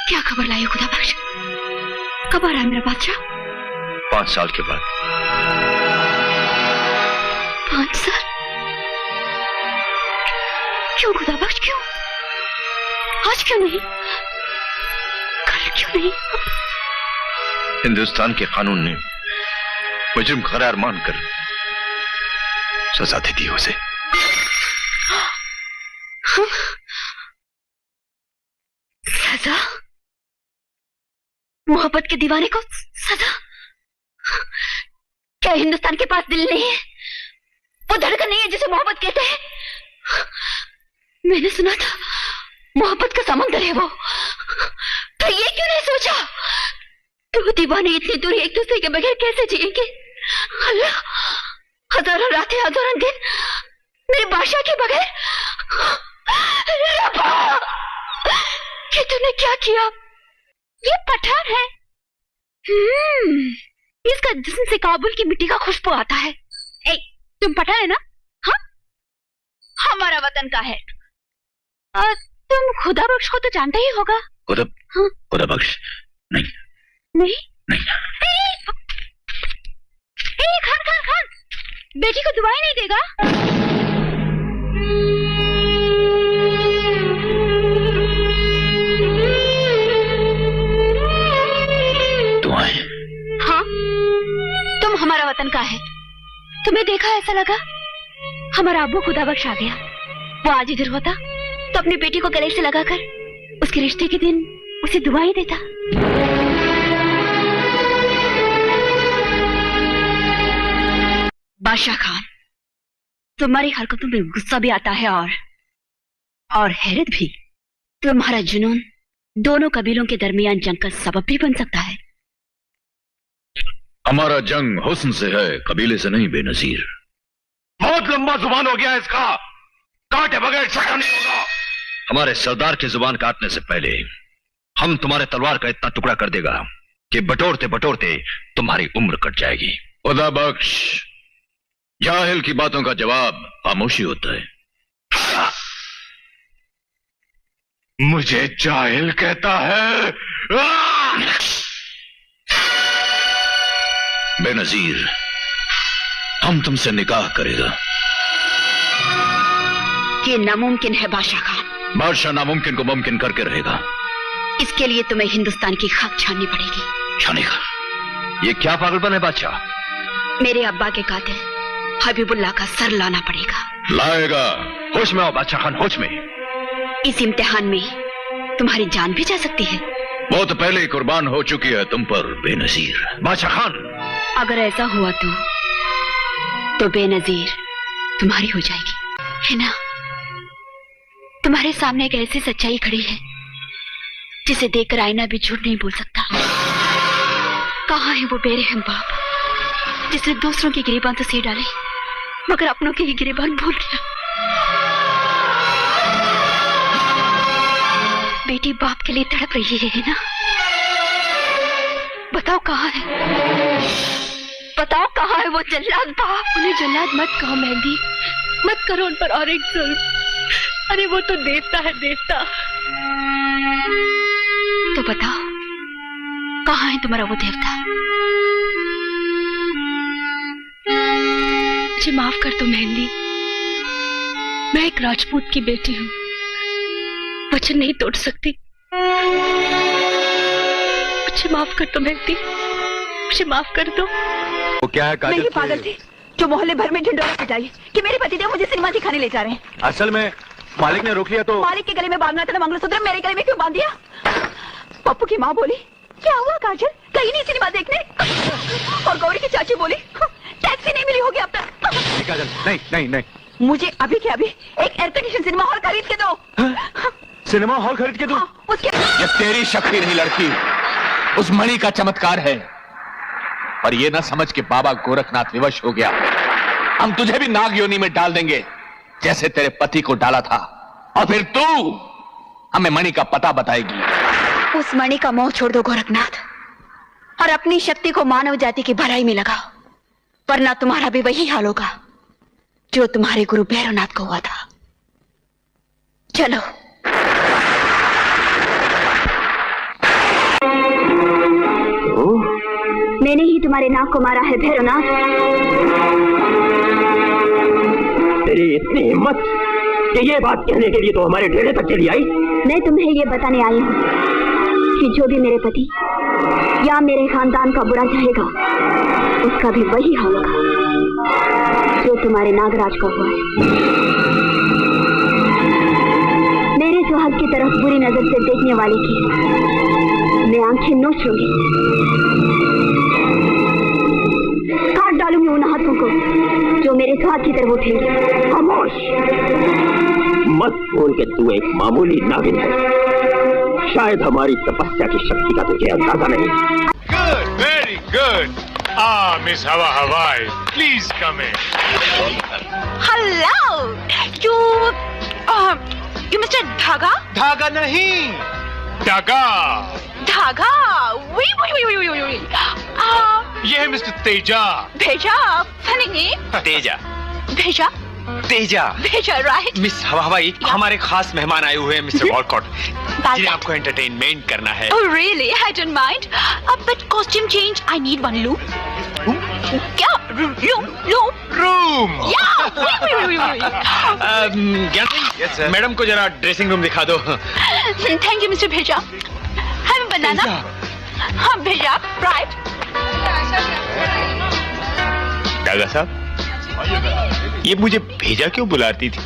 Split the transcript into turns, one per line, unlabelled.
क्या खबर लाई हो खुदा बख्श? कब आ रहा है मेरा बादशाह?
5 साल के बाद।
5 साल? क्यों खुदा बख्श, क्यों? आज क्यों नहीं? कल क्यों नहीं?
हिंदुस्तान के कानून ने मुजरिम करार मानकर सजा दे दी उसे।
सजा? मोहब्बत के दीवाने को सजा? क्या हिंदुस्तान के पास दिल नहीं है? वो धड़कन नहीं है जिसे मोहब्बत कहते हैं? मैंने सुना था मोहब्बत का समंदर है वो। तो ये क्यों नहीं सोचा कि वो दीवाने इतनी दूर एक दूसरे के बगैर कैसे जिएंगे? अल्लाह, हजारों रातें हजारों दिन मेरे बादशाह के बगैर। ये तूने क्या किया? ये पठान है। इसका जिस्म से काबुल की मिट्टी का खुशबू आता है। ए, तुम पठान है ना? हाँ, हमारा वतन का है। तुम खुदा बख्श को तो जानते ही होगा।
खुदा बख्श नहीं।
नहीं?
नहीं।
खान खान खान, बेटी को दुआएं नहीं देगा?
दुआएं?
हाँ, तुम हमारा वतन का है। तुम्हें देखा ऐसा लगा हमारा अब्बू खुदा बख्श आ गया। वो आज इधर होता तो अपनी बेटी को गले से लगाकर उसके रिश्ते के दिन उसे दुआएं देता। बादशाह खान, तुम्हारी हरकतों में गुस्सा भी आता है और हैरत भी। तुम्हारा जुनून दोनों कबीलों के दरमियान जंग का सबब भी बन सकता है।
हमारा जंग हुस्न से है, कबीले से नहीं बेनजीर। बहुत लंबा जुबान हो गया इसका, काटे बगैर छटा नहीं होगा। हमारे सरदार की जुबान काटने से पहले हम तुम्हारे तलवार का इतना टुकड़ा कर देगा कि बटोरते बटोरते तुम्हारी उम्र कट जाएगी। खुदा बख्श, जाहिल की बातों का जवाब खामोशी होता है। मुझे जाहिल कहता है? बेनजीर, हम तुमसे निकाह करेगा।
ये नामुमकिन है बादशाह खान।
बादशाह नामुमकिन को मुमकिन करके रहेगा।
इसके लिए तुम्हें हिंदुस्तान की खाक छाननी पड़ेगी।
छानेगा? ये क्या पागलपन है बादशाह?
मेरे अब्बा के कातिल हबीबुल्लाह का सर लाना पड़ेगा।
लाएगा। होश में आओ बादशाह खान, होश में।
इस इम्तिहान में तुम्हारी जान भी जा सकती है।
वो तो पहले ही कुर्बान हो चुकी है तुम पर बेनजीर। बादशाह खान,
अगर ऐसा हुआ तो बेनजीर तुम्हारी हो जाएगी, है ना? तुम्हारे सामने एक ऐसी सच्चाई खड़ी है जिसे देखकर आईना भी झूठ नहीं बोल सकता। कहाँ है वो बेरहम बाप जिसने दूसरों की गिरेबान तो सिर डाले मगर अपनों की ही गिरेबान भूल गया? बेटी बाप के लिए तड़प रही है ना? बताओ कहाँ है? बताओ कहाँ है वो जल्लाद बाप?
उन्हें जल्लाद मत कहो मेहंदी, मत करो उन पर और एक जुल्म। अरे वो तो देवता है, देवता।
तो बताओ कहाँ है तुम्हारा वो देवता?
मुझे माफ कर दो मेहंदी, मैं एक राजपूत की बेटी हूँ, वचन नहीं तोड़ सकती। मुझे माफ कर दो मेहंदी, मुझे माफ कर दो।
वो क्या है काजल?
मैं पागल थी जो मोहल्ले भर में ढिंडोरा पिटाई कि मेरे पतिदेव मुझे सिनेमा दिखाने ले जा रहे हैं।
असल में मालिक ने रोक लिया तो।
मालिक के गले में बांधना था मंगलसूत्र, मेरे गले में क्यों बांध दिया? पप्पू की माँ बोली क्या हुआ काजल, कहीं नहीं सिनेमा देखने? और गौरी की चाची बोली टैक्सी नहीं मिली होगी अब तक।
काजल, नहीं नहीं नहीं,
मुझे अभी के अभी एक एयर कंडीशन सिनेमा हॉल खरीद के दो।
सिनेमा हॉल खरीद के दो?
उसके
ये तेरी शक्ति नहीं लड़की, उस मणि का चमत्कार है। और ये ना समझ के बाबा गोरखनाथ विवश हो गया। हम तुझे भी नाग योनि में डाल देंगे जैसे तेरे पति को डाला था, और फिर तू हमें मणि का पता बताएगी।
उस मणि का मोह छोड़ दो गोरखनाथ और अपनी शक्ति को मानव जाति की भलाई में लगाओ, वरना तुम्हारा भी वही हाल होगा जो तुम्हारे गुरु भैरवनाथ को हुआ था। चलो। मैंने ही तुम्हारे नाक को मारा है भैरवनाथ।
तेरी इतनी हिम्मत कि ये बात कहने के लिए तो हमारे डेरे तक चली आई।
मैं तुम्हें ये बताने आई हूँ कि जो भी मेरे पति या मेरे खानदान का बुरा चाहेगा उसका भी वही हाल होगा जो तुम्हारे नागराज का हुआ है। मेरे सुहाग की तरफ बुरी नजर से देखने वाले की मैं आंखें नोच लूंगी, काट डालूंगी उन हाथों को जो मेरे सुहाग की तरफ उठेंगे।
खामोश, मत बोल के तू एक मामूली नागिन है। शायद हमारी तपस्या की शक्ति का तुझे अंदाजा नहीं।
Good, very good. Ah, Miss Hawa Hawai, please come in.
Hello, you Mr. Dhaga?
धागा नहीं, धागा।
धागा? Oui.
ये है मिस्टर तेजा।
भेजा, funny name.
तेजा,
भेजा,
तेजा।
भेजा, right?
मिस हवा हवाई, हमारे खास मेहमान आए हुए हैं मिस्टर वॉलकॉट,
That's
जिन्हें
it.
आपको एंटरटेनमेंट करना है।
Oh really? I don't mind. But costume change. I need one loop. क्या? Loop.
रूम।
Yeah. Oui.
ज्ञान सिंह, मैडम को जरा ड्रेसिंग रूम दिखा दो।
Thank you, Mr. Bheja. Have a banana. हाँ, भेजा, right?
दादा साहब, ये मुझे भेजा क्यों बुलाती थी?